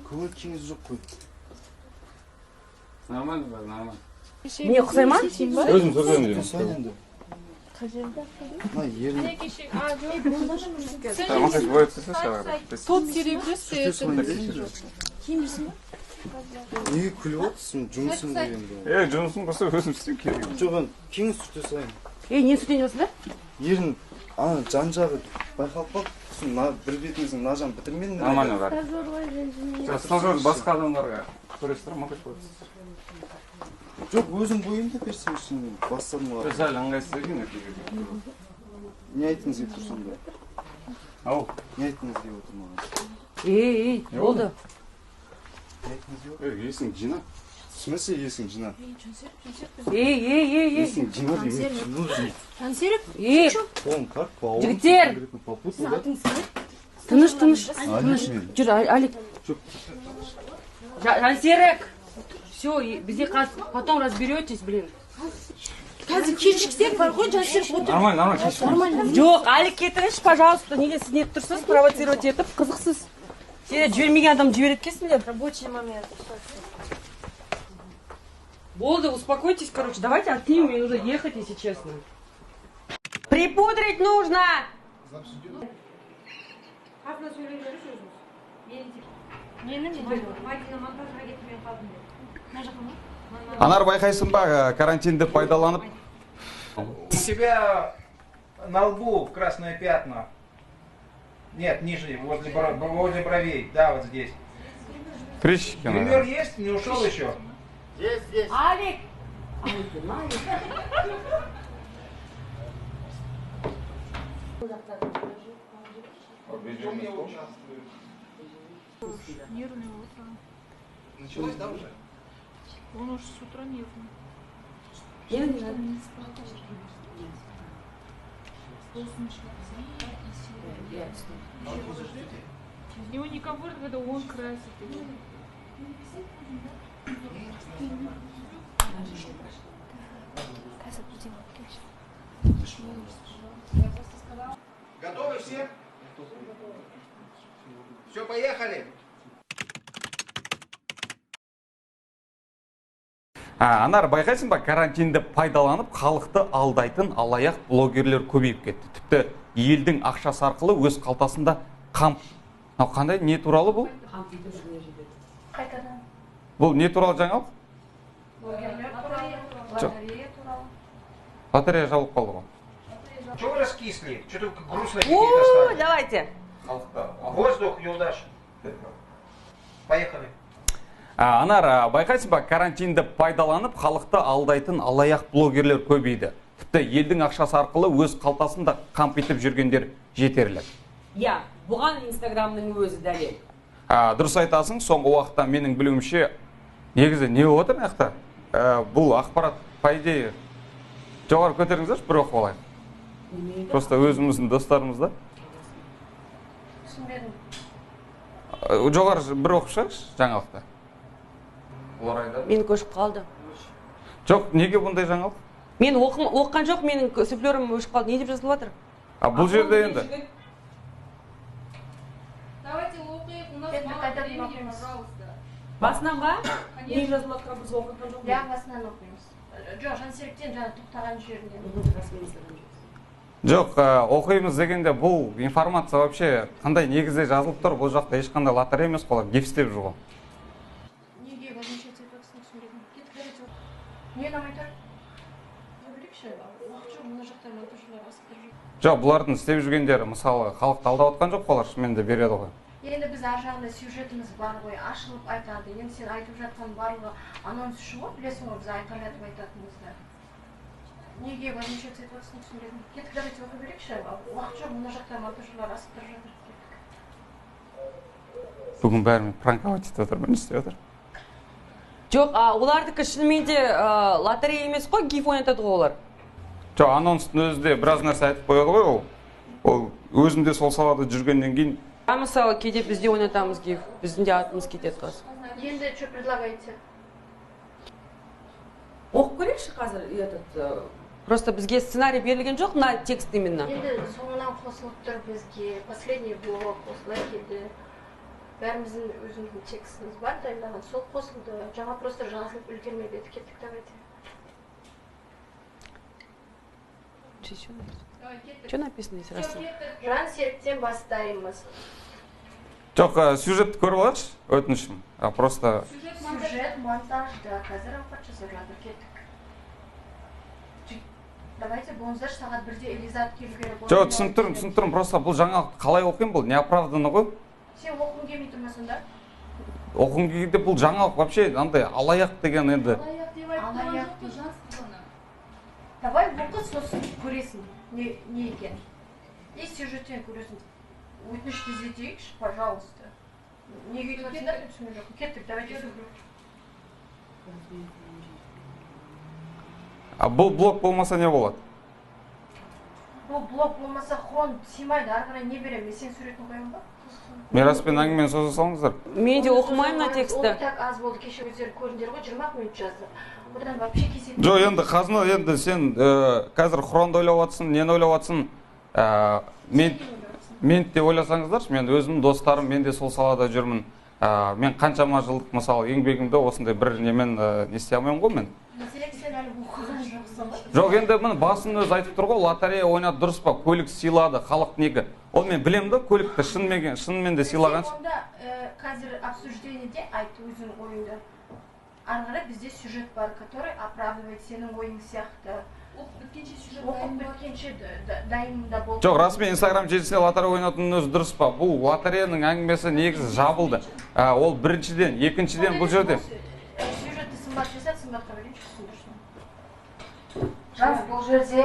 көңіл кеңес жоқ қой. Нормально бар, нормально. Не ұқсай ма? Өзім тұрсам деймін. Енді. Мына ерін. Тамақ ішіп боятсыз, шағар. Тот серебряный, это Неге күліп отырсың? Жұмысым дегенде. Жұмысым болса өзім істеу керек. Жоқ, кеңес сүрте салайын. Не сүтен жасың да? Ерін, жан жағы байқалып қалды. Бір бетіңіздің мына жағын бітірмедіңдер. Нормально бар. Сылжыр басқа адамдарға көресіздер ма қойсыз? Жоқ, өзім бойымды берсем үшін бастадым ғой. Сәл ыңғайсыз екен. Не айтыңыз деп тұрсам да? Ау. Не айтыңыз деп отыр маған? Болды. Не айтыңыз деп отыр? Есің жина. В смысле есің жина? Есің жина деймін. Жансерік? Оğlum kalk bağlı. Жігіттер! Тыныш. Жүр, Алик. Жансерік! Все, бізде потом разберетесь, блин. Қазір кешіксек бар ғой, Жансерік отыр. Нормально, Жоқ, Алик кетіңізші, пожалуйста. Неге сіз не тұрсыз, провоцировать етіп, қызықсыз. Сені жібермеген адам жібереді кесіңдер. Рабочий момент. Болды, успокойтесь, короче. Давайте отнимем, мне нужно ехать, если честно. Припудрить нужно! Анар, байқайсың ба, карантинді пайдаланып? У тебя на лбу красное пятна. Нет, ниже, возле бровей. Да, вот здесь. Прыщики, Гример есть? Не ушел еще? Алик! Нервный утром. Началось, да, уже? Он уж с утра нервный. Из него не комфортно, когда он красит. Готовы все? Все, поехали. Анар, байқайсың ба, карантинді пайдаланып, халықты алдайтын алаяқ блогерлер көбейіп кетті. Тіпті елдің ақшасы арқылы өз қалтасында қамп. Қандай, не туралы бұл? Қайтадан. Бұл не туралы жаңалық? Блогерлер туралы, лотерея туралы. Лотерея жабылып қалды ғой. Чего вы раскисли? Что-то грустные О, какие-то стали. давайте. Воздух, Юлдаш. Поехали. Анар, байқайсың ба, карантинді пайдаланып, халықты алдайтын алаяқ блогерлер көбейді. Тіпті елдің ақшасы арқылы өз қалтасында қамп етіп жүргендер жетерлік. Я, бұған Инстаграмның өзі дәлел. Дұрыс айтасың, соңғы уақытта менің білуімше, негізі не отыр маяқта? Бұл ақпарат, по идее, жоғары көтеріңіздерші, бір оқып алайық. Просто өзіміздің достарымыз да. Түсінбедім. Жоғары бір оқып шығаршы, жаңалықта. Мен көшіп қалды. Жоқ, неге бұндай жаңалық? Мен оққан жоқ, менің суфлерім өшіп қалды. Не деп жазылып жатыр? Бұл жерде енді. Давайте оқиық, у нас мало времени, пожалуйста. Басынан ба? Не жазылып жатыр, біз оқыған жоқ. Я басынан оқимыз. Жоқ, Жансеріктен жаңа тоқтаған жерінен. Жоқ, оқимыз дегенде бұл информация вообще қандай негізде жазылып тұр, бұл жақта ешқандай лотерея емес қой, гипстеп жүр ғой. Неге возмущаться етіпсің түсінбедім. Кетіп береді. Не намай тұр? Өбірекші, уақытша мына жақта монтажлар асып тұр. Жоқ, бұлардың істеп жүргендері, мысалы, халықты алдап отқан жоқ олар, шынымен де береді ғой. Енді біз ар жағында сюжетіміз бар ғой, ашылып айтады. Енді сен айтып жатқан барлығы анонс үшін ғой, білесің ғой, біз айқайлатып айтатынымызды. Неге возмущаться етіпсің түсінбедім. Кетіп давайте оқи берекші, уақытша мына жақта монтажлар асып тұр жатыр. Бүгін бәрімен пранковать етіп отыр, бірін істеп отыр. Жоқ, олардікі шынымен де лотерея емес қой, гиф ойнатады ғой олар. Жоқ, анонстың өзі де біраз нәрсе айтып қояды ғой ол. Ол өзімде сол салада жүргеннен кейін. Мысалы, кейде бізде ойнатамыз гиф, біздің де атымыз кетеді қазір. Енді что предлагаете? Оқып көрейікші қазір, просто бізге сценарий берілген жоқ, на текст именно. Енді соңынан қосылып тұр бізге, последний блок осылай келді. бәріміздің өзіміздің текстіміз бар дайындаған, сол қосылды. Жаңа просто жазылып үлгермеді, кеттік давайте. Что написано здесь? Раз? Жан серіктен бастаймыз. Жоқ, сюжетті көріп алайықшы, өтінішім. Просто Сюжет, монтажда. Қазір апат жасап жатыр, кеттік. Давайте болыңыздар, сағат 1-де Элизат келу керек. жоқ, түсініп тұрмын, просто бұл жаңалық қалай оқимын, бұл неоправданно ғой. Сен оқуың келмей тұрма сонда? Оқығым келгенде бұл жаңалық вообще андай алаяқ деген енді. Алаяқ дейді. Давай оқы, сосын көресің не екен. И сюжеттен көресің. Өтініш тездетейікші, пожалуйста. Неге өйтіп жатсыңдар деп түсінген жоқпын. Кеттік, давайте сюжет. Бұл блок болмаса не болады? Бұл блок болмаса хрон сыймайды, ары қарай не беремін? Мен сен суретін қоямын ба? Мираспен әңгімені соза салыңыздар. Мен де оқымаймын мына Ол тексті. так аз болды, кеше өздері көрдіңдер ғой, 20 минут жазды. Одан вообще кесетін. Жоқ, енді қазына, енді сен қазір хронды ойлап жатсың, нені ойлап жатсың? Мен де ойласаңыздаршы, мен өзім достарым, мен де сол салада жүрмін. Мен қаншама жылдық мысалы еңбегімді осындай бір немен не істей алмаймын ғой мен. Мәселе сен әлі оқыған жоқсың. Жоқ, енді міне басын өзі айтып тұр ғой, лотерея ойнады дұрыс па, көлік сыйлады, халық неге. Ол мен білемін да, көлікті шынымен де сыйлаған. Онда қазір обсуждениеде айт өзің ойыңды. Ары қарай бізде сюжет бар, который оправдывает сенің ойың сияқты. Оқып біткенше дайынында болды. Жоқ, расымен Инстаграм желісінде лотерея ойнатының өзі дұрыс па? Бұл лотереяның әңгімесі негізі жабылды. Ол біріншіден, екіншіден бұл жерде. Сюжетті сымбат жасады, сымбатқа берейін, түсіндірсін. Жас, бұл жерде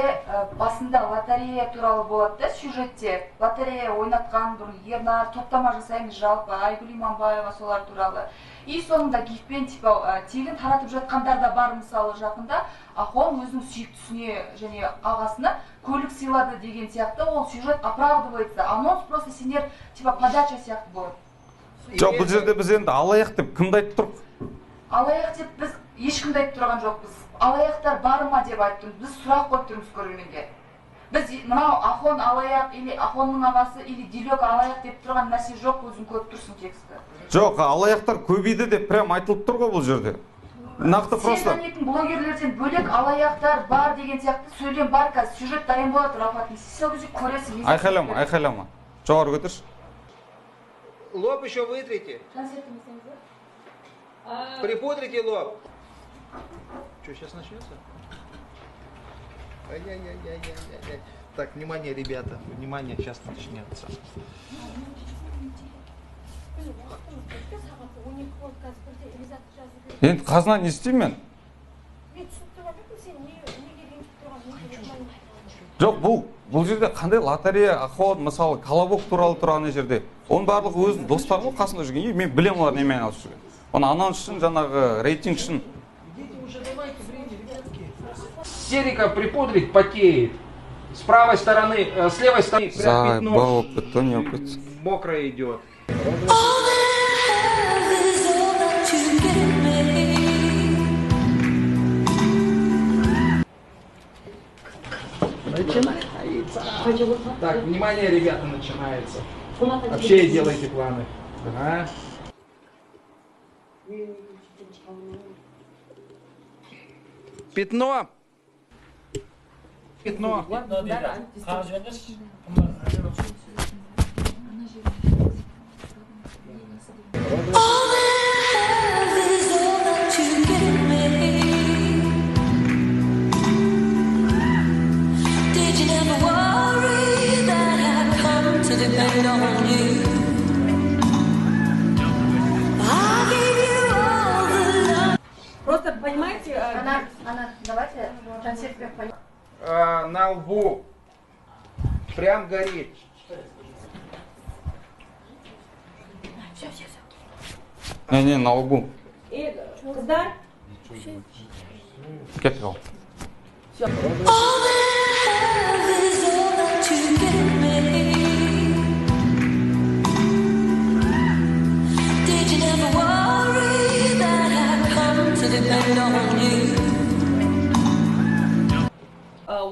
басында лотерея туралы болады да, сюжетте. Лотерея ойнатқан бір Ернар, топтама жасаймыз жалпы, Айгүл Иманбаева солар туралы. И соңында гифпен тегін таратып жатқандар да бар, мысалы жақында. Ахон өзінің сүйіктісіне және ағасына көлік сыйлады деген сияқты, ол сюжет оправдывается. Анонс просто сендер подача сияқты болады. Жоқ, бұл жерде біз енді алаяқ деп кімді айтып тұрық? Алаяқ деп біз ешкімді айтып тұрған жоқпыз. Алаяқтар бар ма деп айттым. Біз сұрақ қойып тұрмыз көрерменге. Біз мынау Ахон алаяқ или Ахонның ағасы или Дилек алаяқ деп тұрған нәрсе жоқ, өзің көріп тұрсың тексті. Жоқ, алаяқтар көбейді деп прям айтылып тұр ғой бұл жерде. Нақты просто. Сен танитын блогерлерден бөлек алаяқтар бар деген сияқты сөйлем бар, қазір сюжет дайын болады, Рафат. Сен сол кезде көресің. Айқайлама. Жоғары көтерші. Лоб еще вытрите. Припудрите лоб. Что, сейчас начнется? Ай-яй-яй-яй-яй-яй. Так, внимание, ребята, внимание, сейчас начнется. Енді қазына не істеймін мен? Жоқ, бұл жерде қандай лотерея, Ахон, мысалы, колобок туралы тұрған жерде. Оның барлығы өзінің достары ғой қасында жүрген. Мен білем олар немен айналысып жүрген. Оны анонс үшін, жаңағы рейтинг үшін. Серика припудрить потеет. С правой стороны, с левой стороны прям пятно мокрое идет. Начинается. Так, внимание, ребята, начинается. Вообще делайте планы. Ага. Пятно. Просто понимаете, Она, давайте концертную понимаем. На лбу прям горит. Не, на лбу. қыздар, Кеттік ал.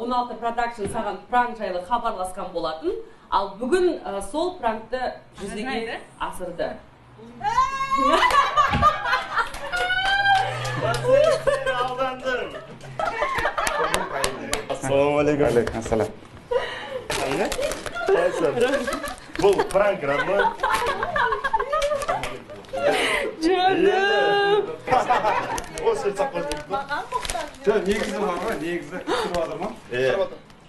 он алты продакшн саған пранк жайлы хабарласқан болатын, ал бүгін сол пранкты жүзеге асырды. Aldandın. Assalamualaikum. Алейкум. Бұл пранк, родной. Canım. Осы сақпаздың. Жоқ, негізі бар ғой, негізі түсіріп жатыр ма?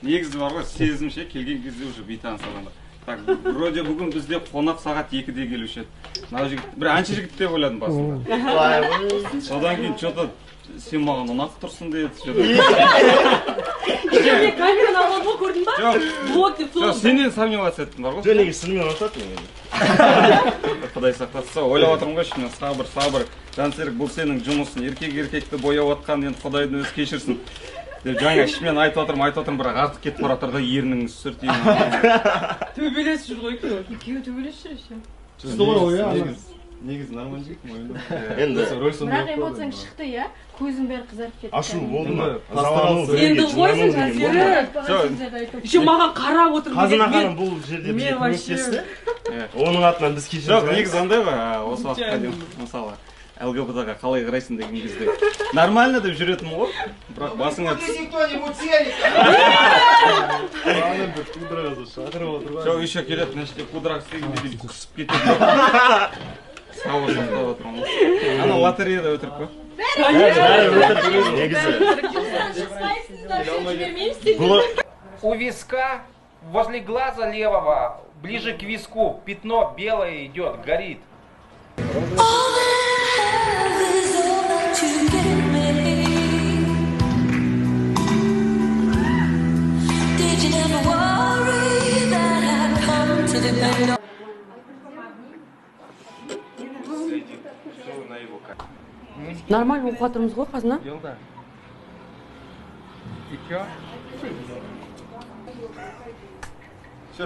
Негізі бар ғой, сезімше келген кезде уже бейтаныс адамдар. Так, вроде бүгін бізде қонақ сағат 2-де келуші еді. Мына жігіт, бір әнші жігіт деп ойладым басында. Содан кейін что-то сен маған ұнап тұрсың деді. Мен камераны алып алып көрдің ба? Жоқ. Вот деп Жоқ, сенен сомневаться еттім бар ғой. Жоқ, неге сырмен отатын енді. Құдай сақтасын. Ойлап отырмын ғой ішімнен, сабыр. Жансерік, бұл сенің жұмысың, еркекті бояп отқан, енді Құдайдың өзі кешірсін. Деп жаңа ішімнен айтып отырмын, бірақ артық кетіп бара жатыр да ернің сүртейін. Төбелесіп жүр ғой екеуі төбелесіп жүр еще. Түсті ғой, Негізі нормально жігіт мойында. Енді бірақ эмоцияң шықты, иә? Көзің бәрі қызарып кетті. ашу болды ма? Енді қойсың Жансері. Еще маған қарап отыр. Қазына ханым бұл жерде бізге көмектесті. Оның атынан біз кешірім Жоқ, негізі андай ғой, осы уақытқа дейін, мысалы, ЛГБТ-ға қалай қарайсың деген кезде нормально деп жүретінмін ғой, бірақ басыңа кто-нибудь телек! бір пудраға шақырып отыр ғой. жоқ, еще келеді, значит, пудрак істегенде дейді, құсып кетеді. Сауыр жасап отырмын ғой. Ана лотереяда өтірік қой. Негізі. У виска, возле глаза левого, ближе к виску, пятно белое идет, горит. Нормально оқып жатырмыз ғой қазына. Елда. И чё? Все.